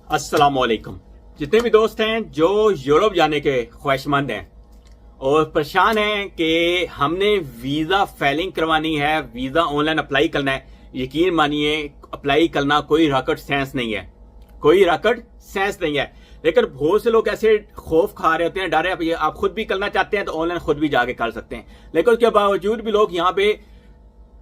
अस्सलामुअलैकुम। जितने भी दोस्त हैं जो यूरोप जाने के ख्वाहिशमंद हैं और परेशान हैं कि हमने वीज़ा फाइलिंग करवानी है, वीज़ा ऑनलाइन अप्लाई करना है, यकीन मानिए अप्लाई करना कोई रॉकेट साइंस नहीं है, कोई रॉकेट साइंस नहीं है। लेकिन बहुत से लोग ऐसे खौफ खा रहे होते हैं, डर है, आप खुद भी करना चाहते हैं तो ऑनलाइन खुद भी जाके कर सकते हैं, लेकिन उसके बावजूद भी लोग यहाँ पे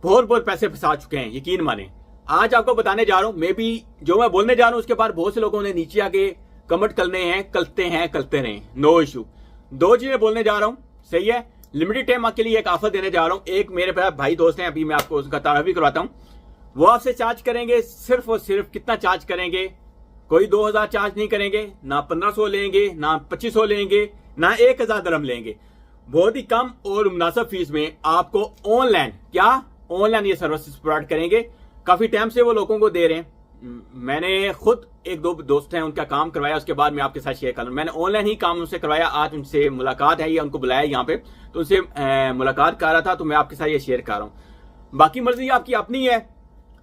बहुत पैसे फंसा चुके हैं, यकीन माने। आज आपको बताने जा रहा हूं, मैं भी जो मैं बोलने जा रहा हूं उसके बाद बहुत से लोगों ने नीचे आके कमेंट करने हैं, करते रहें, नो इशू। दो चीजें बोलने जा रहा हूं, सही है। लिमिटेड टाइम के लिए एक ऑफर देने जा रहा हूं। एक मेरे पास भाई दोस्त हैं, अभी मैं आपको उसका तारीफ भी करवाता हूं। वो आपसे चार्ज करेंगे सिर्फ और सिर्फ, कितना चार्ज करेंगे? कोई 2000 चार्ज नहीं करेंगे, ना 1500 लेंगे, ना 2500 लेंगे, ना 1000 दरम लेंगे। बहुत ही कम और मुनासिब फीस में आपको ऑनलाइन ये सर्विसेज प्रोवाइड करेंगे। काफी टाइम से वो लोगों को दे रहे हैं। मैंने खुद एक दो दोस्त हैं, उनका काम करवाया, उसके बाद मैं आपके साथ शेयर कर रहा हूं। मैंने ऑनलाइन ही काम उनसे करवाया, आज उनसे मुलाकात है, ये उनको बुलाया यहाँ पे, तो उनसे मुलाकात कर रहा था, तो मैं आपके साथ ये शेयर कर रहा हूँ। बाकी मर्जी आपकी अपनी है,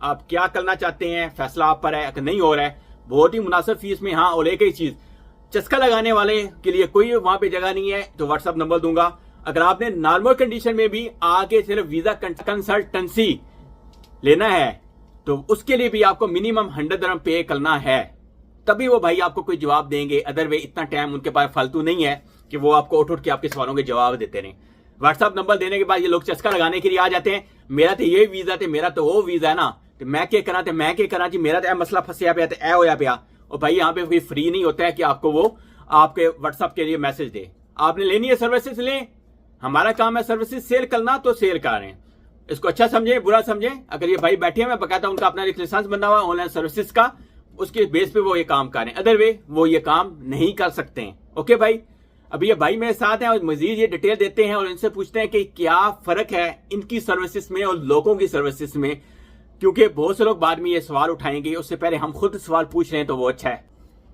आप क्या करना चाहते हैं, फैसला आप पर है। अगर नहीं हो रहा है, बहुत ही मुनासिब फीस में, हाँ। और एक ही चीज, चस्का लगाने वाले के लिए कोई वहां पे जगह नहीं है, तो व्हाट्सएप नंबर दूंगा। अगर आपने नॉर्मल कंडीशन में भी आगे सिर्फ वीजा कंसल्टेंसी लेना है तो उसके लिए भी आपको मिनिमम 100 दरम पे करना है, तभी वो भाई आपको कोई जवाब देंगे। अदर वे इतना टाइम उनके पास फालतू नहीं है कि वो आपको उठ के आपके सवालों के जवाब देते रहे। व्हाट्सएप नंबर देने के बाद ये लोग चस्का लगाने के लिए आ जाते हैं, मेरा तो ये वीजा थे, मेरा तो वो वीजा है ना, तो मैं क्या करा जी, मेरा तो मसला फंसया पे ए होया पिया। और भाई यहाँ पे कोई फ्री नहीं होता है कि आपको वो आपके व्हाट्सएप के लिए मैसेज दे। आपने लेनी है सर्विसेज लें, हमारा काम है सर्विसेज सेल करना, तो सेल कर रहे हैं। इसको अच्छा समझे, बुरा समझे। अगर ये भाई बैठे हैं, मैं बकायदा उनका अपना एक लाइसेंस बना हुआ ऑनलाइन सर्विसेज का, उसके बेस पे वो ये काम कर रहे हैं, अदर वे वो ये काम नहीं कर सकते हैं। ओके भाई, अभी ये भाई मेरे साथ हैं और मजीद ये डिटेल देते हैं और इनसे पूछते हैं कि क्या फर्क है इनकी सर्विसेज में और लोगों की सर्विसेज में, क्योंकि बहुत से लोग बाद में ये सवाल उठाएंगे। उससे पहले हम खुद सवाल पूछ रहे हैं तो वो अच्छा है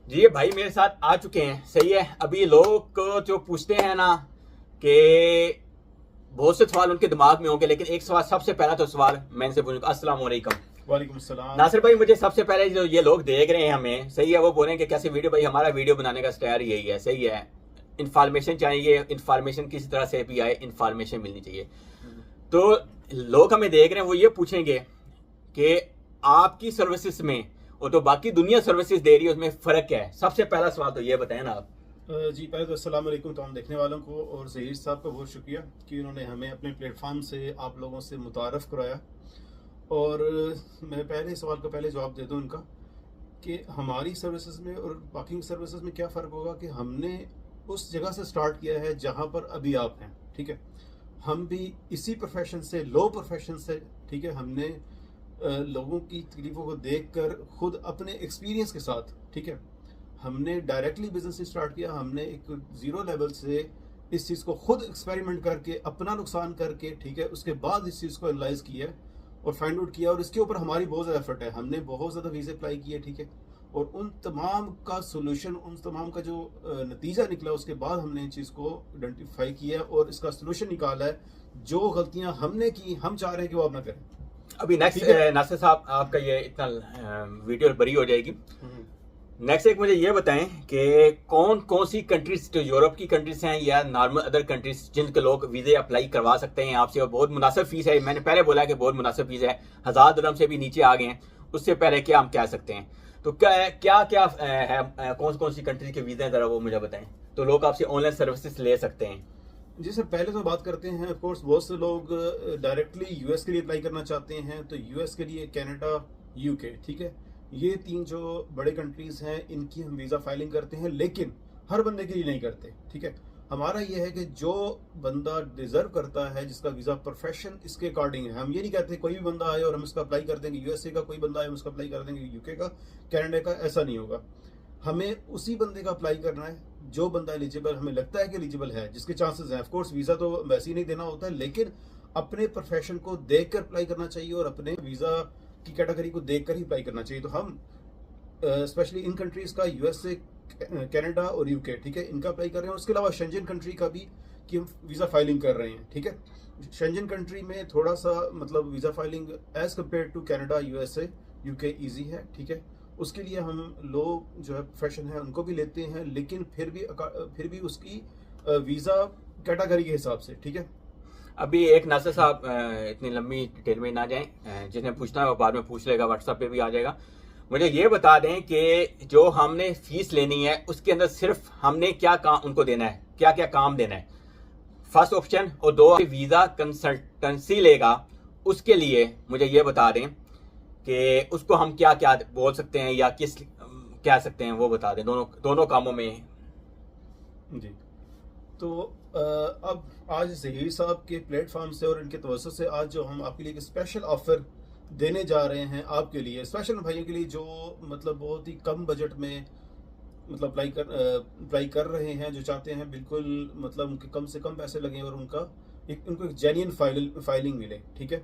जी। ये भाई मेरे साथ आ चुके हैं, सही है। अभी लोग जो पूछते हैं ना कि बहुत से सवाल उनके दिमाग में होंगे, लेकिन एक सवाल, सबसे पहला तो सवाल मैं इनसे पूछूंगा। अस्सलाम वालेकुम। वालेकुम सलाम। नासिर भाई, मुझे सबसे पहले जो ये लोग देख रहे हैं हमें, सही है, वो बोलेंगे कैसे वीडियो, भाई हमारा वीडियो बनाने का स्टाइल यही है, सही है। इंफॉर्मेशन चाहिए, इंफॉर्मेशन किसी तरह से भी आए, इंफॉर्मेशन मिलनी चाहिए। तो लोग हमें देख रहे हैं, वो ये पूछेंगे कि आपकी सर्विसेज में और तो बाकी दुनिया सर्विसेज दे रही है, उसमें फर्क क्या है? सबसे पहला सवाल तो ये बताएं ना आप। जी, पहले तो अस्सलाम वालेकुम तमाम देखने वालों को, और ज़हीर साहब का बहुत शुक्रिया कि उन्होंने हमें अपने प्लेटफॉर्म से आप लोगों से मुतारफ़ कराया। और मैं पहले सवाल का पहले जवाब दे दूं उनका कि हमारी सर्विसेज में और बाकी सर्विसेज में क्या फ़र्क होगा कि हमने उस जगह से स्टार्ट किया है जहां पर अभी आप हैं, ठीक है। हम भी इसी प्रोफेशन से, लो प्रोफेशन से, ठीक है, हमने लोगों की तकलीफ़ों को देख कर खुद अपने एक्सपीरियंस के साथ, ठीक है, हमने डायरेक्टली बिजनेस स्टार्ट किया। हमने एक जीरो लेवल से इस चीज़ को खुद एक्सपेरिमेंट करके, अपना नुकसान करके, ठीक है, उसके बाद इस चीज़ को एनालाइज किया और फाइंड आउट किया। और इसके ऊपर हमारी बहुत ज़्यादा एफर्ट है, हमने बहुत ज़्यादा वीज़े अप्लाई किए, ठीक है, और उन तमाम का सोल्यूशन, उन तमाम का जो नतीजा निकला, उसके बाद हमने इस चीज़ को आइडेंटिफाई किया और इसका सोल्यूशन निकाला है। जो गलतियाँ हमने की, हम चाह रहे हैं कि वो आप ना करें। अभी नेक्स्ट नासिर साहब, आपका ये इतना वीडियो बड़ी हो जाएगी। नेक्स्ट एक मुझे ये बताएं कि कौन कौन सी कंट्रीज, जो यूरोप की कंट्रीज हैं या नॉर्मल अदर कंट्रीज, जिनके लोग वीजे अप्लाई करवा सकते हैं आपसे, और बहुत मुनासिब फीस है। मैंने पहले बोला कि बहुत मुनासिब फीस है, 1000 दरम से भी नीचे आ गए हैं। उससे पहले क्या हम कह सकते हैं, तो क्या है, कौन सी कंट्रीज के वीजे हैं, जरा वो मुझे बताएं, तो लोग आपसे ऑनलाइन सर्विसेज ले सकते हैं। जी सर, पहले तो बात करते हैं, ऑफ कोर्स बहुत से लोग डायरेक्टली यूएस के लिए अप्लाई करना चाहते हैं, तो यूएस के लिए कनाडा, यूके, ठीक है, ये 3 जो बड़े कंट्रीज हैं, इनकी हम वीज़ा फाइलिंग करते हैं, लेकिन हर बंदे के लिए नहीं करते, ठीक है। हमारा ये है कि जो बंदा डिजर्व करता है, जिसका वीज़ा प्रोफेशन इसके अकॉर्डिंग है, हम ये नहीं कहते कोई भी बंदा आए और हम इसका अप्लाई कर देंगे, यूएसए का कोई बंदा आए हम उसका अप्लाई कर देंगे, यूके का, कनाडा का, ऐसा नहीं होगा। हमें उसी बंदे का अप्लाई करना है जो बंदा एलिजिबल, हमें लगता है कि एलिजिबल है, जिसके चांसेस हैं। ऑफ कोर्स वीज़ा तो वैसे ही नहीं देना होता है, लेकिन अपने प्रोफेशन को देख कर अप्लाई करना चाहिए और अपने वीज़ा की कैटेगरी को देखकर ही अप्लाई करना चाहिए। तो हम स्पेशली इन कंट्रीज का, यूएसए, कनाडा और यूके, ठीक है, इनका अप्लाई कर रहे हैं। और उसके अलावा शेंजन कंट्री का भी कि हम वीज़ा फाइलिंग कर रहे हैं, ठीक है। शेंजन कंट्री में थोड़ा सा मतलब visa filing as compare to Canada, USA, UK easy है, ठीक है। उसके लिए हम लोग जो है प्रोफेशन है उनको भी लेते हैं, लेकिन फिर भी उसकी वीज़ा कैटेगरी के हिसाब से, ठीक है। अभी एक नासिर साहब इतनी लंबी डिटेल में ना जाएं, जिसने पूछना है वो बाद में पूछ लेगा, व्हाट्सएप पे भी आ जाएगा। मुझे ये बता दें कि जो हमने फीस लेनी है उसके अंदर सिर्फ हमने क्या काम उनको देना है, क्या क्या काम देना है, फर्स्ट ऑप्शन। और दो, वीज़ा कंसल्टेंसी लेगा उसके लिए मुझे ये बता दें कि उसको हम क्या क्या बोल सकते हैं या किस कह सकते हैं, वो बता दें दोनों कामों में जी। तो अब आज ज़हीर साहब के प्लेटफॉर्म से और इनके तवज्जुह से आज जो हम आपके लिए एक स्पेशल ऑफर देने जा रहे हैं, आपके लिए स्पेशल भाइयों के लिए जो मतलब बहुत ही कम बजट में मतलब अप्लाई कर रहे हैं, जो चाहते हैं बिल्कुल मतलब उनके कम से कम पैसे लगें और उनको एक जेन्युइन फाइलिंग मिले, ठीक है।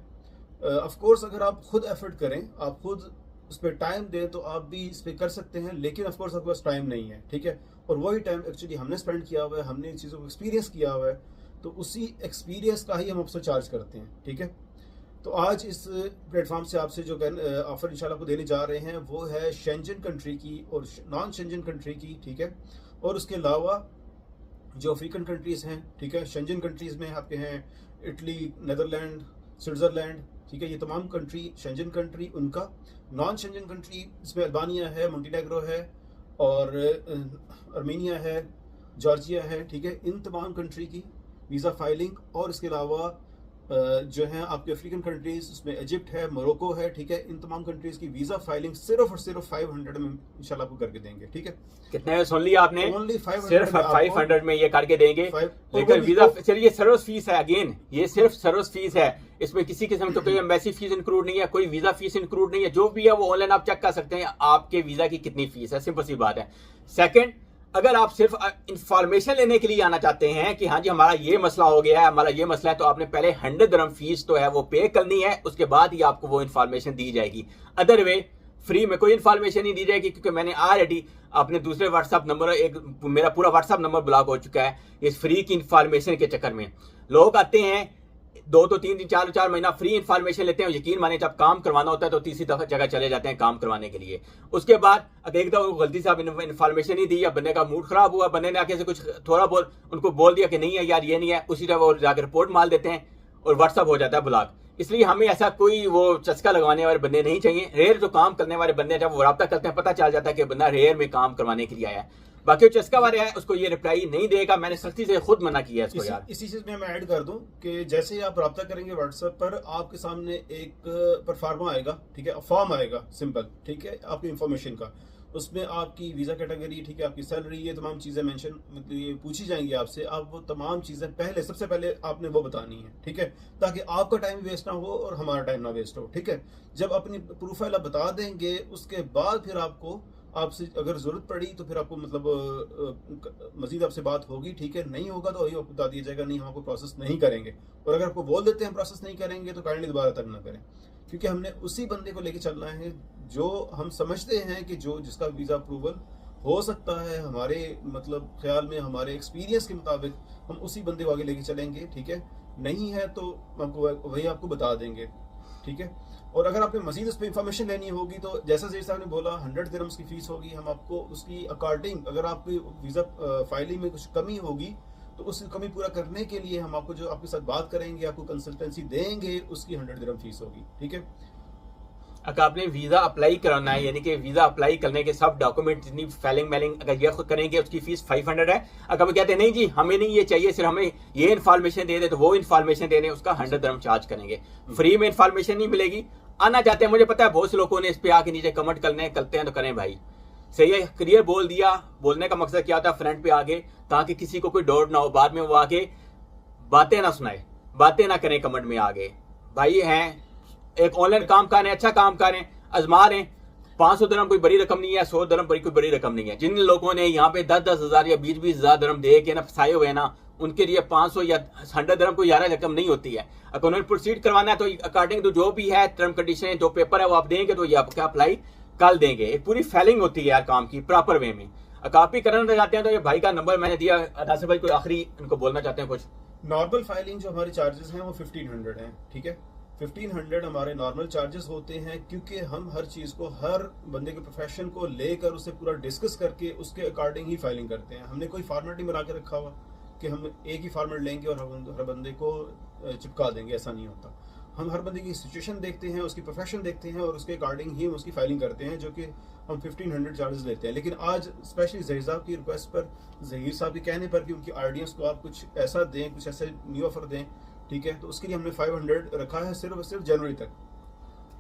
ऑफ कोर्स अगर आप खुद एफर्ट करें, आप खुद उस पर टाइम दें तो आप भी इस पर कर सकते हैं, लेकिन ऑफ कोर्स आपके पास टाइम नहीं है, ठीक है। और वही टाइम एक्चुअली हमने स्पेंड किया हुआ है, हमने इन चीज़ों को एक्सपीरियंस किया हुआ है, तो उसी एक्सपीरियंस का ही हम आपसे चार्ज करते हैं, ठीक है। तो आज इस प्लेटफॉर्म से आपसे जो ऑफर इंशाल्लाह को देने जा रहे हैं वो है शेंजन कंट्री की और नॉन शेंजन कंट्री की, ठीक है। और उसके अलावा जो अफ्रीकन कंट्रीज़ हैं, ठीक है, शेंजन कंट्रीज़ में आपके हैं इटली, नीदरलैंड, स्विट्ज़रलैंड, ठीक है, ये तमाम कंट्री शेंजन कंट्री। उनका नॉन शेंजन कंट्री इसमें अल्बानिया है, मोंटेनेग्रो है और आर्मेनिया है, जॉर्जिया है, ठीक है। इन तमाम कंट्री की वीज़ा फाइलिंग और इसके अलावा जो है आपके अफ्रीकन कंट्रीज, उसमें इजिप्ट है, मोरक्को है, ठीक है। इन तमाम कंट्रीज की वीज़ा फाइलिंग सिर्फ और सिर्फ 500 में इंशाल्लाह आपको करके देंगे, ठीक है। कितने में सुन लिया आपने? ओनली 500, सिर्फ 500 में ये करके देंगे। लेकिन वीजा चलिए सर्विस फीस है, अगेन ये सिर्फ सर्विस फीस है, इसमें किसी किस्म की कोई एम्बेसी फीस इंक्लूड नहीं है, कोई वीजा फीस इंक्लूड नहीं है। जो भी है वो ऑनलाइन आप चेक कर सकते हैं आपके वीजा की कितनी फीस है, सिंपल सी बात है। सेकंड, अगर आप सिर्फ इंफॉर्मेशन लेने के लिए आना चाहते हैं कि हाँ जी हमारा ये मसला हो गया है, हमारा ये मसला है, तो आपने पहले 100 दिरहम फीस तो है वो पे करनी है, उसके बाद ही आपको वो इंफॉर्मेशन दी जाएगी। अदर वे फ्री में कोई इंफॉर्मेशन नहीं दी जाएगी, क्योंकि मैंने ऑलरेडी अपने दूसरे व्हाट्सएप नंबर, मेरा पूरा व्हाट्सएप नंबर ब्लॉक हो चुका है इस फ्री की इंफॉर्मेशन के चक्कर में। लोग आते हैं 2 तो 3 4 महीना फ्री इंफॉर्मेशन लेते हैं, यकीन माने जब काम करवाना होता है तो तीसरी जगह चले जाते हैं काम करवाने के लिए। उसके बाद अगर एक दफा गलती से आप इंफॉर्मेशन नहीं दी या बंदे का मूड खराब हुआ, बंदे ने आके से कुछ थोड़ा बहुत उनको बोल दिया कि नहीं है यार ये नहीं है, उसी तरह वो जाकर रिपोर्ट मार देते हैं और व्हाट्सअप हो जाता है ब्लॉक। इसलिए हमें ऐसा कोई वो चस्का लगवाने वाले बंदे नहीं चाहिए। रेयर जो काम करने वाले बंदे जब वो रब्ता करते हैं पता चल जाता है कि बंदा रेयर में काम करवाने के लिए आया है। बाकी चस्का वाले है उसको ये रिप्लाई नहीं देगा, मैंने सख्ती से खुद मना किया इसको यार। इसी चीज में मैं ऐड कर दूं कि जैसे ही आप रब्ता करेंगे व्हाट्सएप पर, आपके सामने एक परफॉर्मा आएगा, ठीक है, फॉर्म आएगा सिंपल, ठीक है, आपकी इंफॉर्मेशन का। उसमें आपकी वीज़ा कैटेगरी, ठीक है, आपकी सैलरी, ये तमाम चीज़ें मेंशन ये पूछी जाएंगी आपसे। आप वो तमाम चीज़ें सबसे पहले आपने वो बतानी है, ठीक है, ताकि आपका टाइम वेस्ट ना हो और हमारा टाइम ना वेस्ट हो, ठीक है। जब अपनी प्रोफाइल आप बता देंगे उसके बाद फिर आपसे अगर ज़रूरत पड़ी तो फिर आपको मतलब मज़ीद आपसे बात होगी, ठीक है। नहीं होगा तो वही आपको बता दिया जाएगा नहीं हम आपको प्रोसेस नहीं करेंगे। और अगर आपको बोल देते हैं प्रोसेस नहीं करेंगे तो काइंडली दोबारा तक ना करें, क्योंकि हमने उसी बंदे को लेके चलना है जो हम समझते हैं कि जिसका वीज़ा अप्रूवल हो सकता है हमारे मतलब ख्याल में, हमारे एक्सपीरियंस के मुताबिक हम उसी बंदे को आगे लेके चलेंगे, ठीक है। नहीं है तो हमको वही आपको बता देंगे, ठीक है। और अगर आपने मजीद उस पर इंफॉर्मेशन लेनी होगी तो जैसा ज़हीर साहब ने बोला 100 दिरहम्स की फ़ीस होगी। हम आपको उसकी अकॉर्डिंग, अगर आपकी वीज़ा फाइलिंग में कुछ कमी होगी तो उस कमी पूरा करने के लिए हम आपको जो आपके साथ बात करेंगे, आपको कंसल्टेंसी देंगे, उसकी 100 दिरहम फीस होगी, ठीक है। अगर आपने वीज़ा अप्लाई कराना है, यानी कि वीज़ा अप्लाई करने के सब डॉक्यूमेंट जितनी फाइलिंग मेलिंग अगर ये खुद करेंगे उसकी फीस 500 है। अगर वो कहते हैं नहीं जी हमें नहीं ये चाहिए, सिर्फ हमें ये इन्फॉर्मेशन दे दे, तो वो इन्फॉर्मेशन देने उसका 100 दिरहम चार्ज करेंगे। फ्री में इन्फॉर्मेशन नहीं मिलेगी। आना चाहते हैं, मुझे पता है बहुत से लोगों ने इस पे आके नीचे कमेंट करते हैं तो करें भाई, सही है, क्लियर बोल दिया। बोलने का मकसद क्या होता है, फ्रंट पे आगे, ताकि किसी को कोई डाउट ना हो, बाद में वो आके बातें ना सुनाए, बातें ना करें कमेंट में आगे। भाई हैं एक ऑनलाइन काम कर रहे हैं, अच्छा काम कर रहे हैं, आजमा रहे हैं। 500 दिरहम कोई बड़ी रकम नहीं है, 100 दिरहम कोई बड़ी रकम नहीं है। जिन लोगों ने यहाँ पे 10-10 हज़ार या 20-20 हज़ार दिरहम दे के ना फंसाए हुए ना, उनके लिए 500 या 100 दिरहम कोई ज़्यादा रकम नहीं होती है। अगर उन्हें प्रोसीड करवाना है तो अकॉर्डिंग टू जो भी है टर्म कंडीशन, जो पेपर है वो आप देंगे तो ये आपका अप्लाई कल देंगे। एक पूरी फाइलिंग होती है यार काम की प्रॉपर वे में। अगर आप ही करना चाहते हैं तो ये भाई का नंबर मैंने दिया। नासिर भाई कोई आखिरी इनको बोलना चाहते हैं कुछ? नॉर्मल फाइलिंग जो हमारे चार्जेस हैं वो 1500 हैं, ठीक है। 1500 हमारे नॉर्मल चार्जेस होते हैं, क्योंकि हम हर चीज़ को, हर बंदे के प्रोफेशन को लेकर उसे पूरा डिस्कस करके उसके अकॉर्डिंग ही फाइलिंग करते हैं। हमने कोई फॉर्मेट नहीं बना के रखा हुआ कि हम एक ही फॉर्मेट लेंगे और हर बंदे को चिपका देंगे, ऐसा नहीं होता। हम हर बंदे की सिचुएशन देखते हैं, उसकी प्रोफेशन देखते हैं और उसके अकॉर्डिंग ही हम उसकी फाइलिंग करते हैं, जो कि हम 1500 चार्जेस लेते हैं। लेकिन आज स्पेशली ज़हीर साहब की रिक्वेस्ट पर, ज़हीर साहब के कहने पर कि उनकी ऑडियंस को आप कुछ ऐसा दें, कुछ ऐसे न्यू ऑफर दें, ठीक है, तो उसके लिए हमने 500 रखा है सिर्फ जनवरी तक,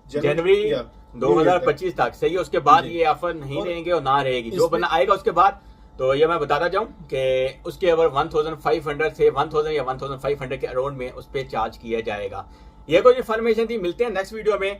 जनवरी 2025 तक। सही है, उसके बाद ये ऑफर नहीं रहेंगे और ना रहेगी। जो बना आएगा उसके बाद, तो ये मैं बताता जाऊं कि उसके अगर 1500 से 1000 या 1500 के अराउंड में उस पर चार्ज किया जाएगा। ये कुछ इन्फॉर्मेशन थी। मिलते हैं नेक्स्ट वीडियो में।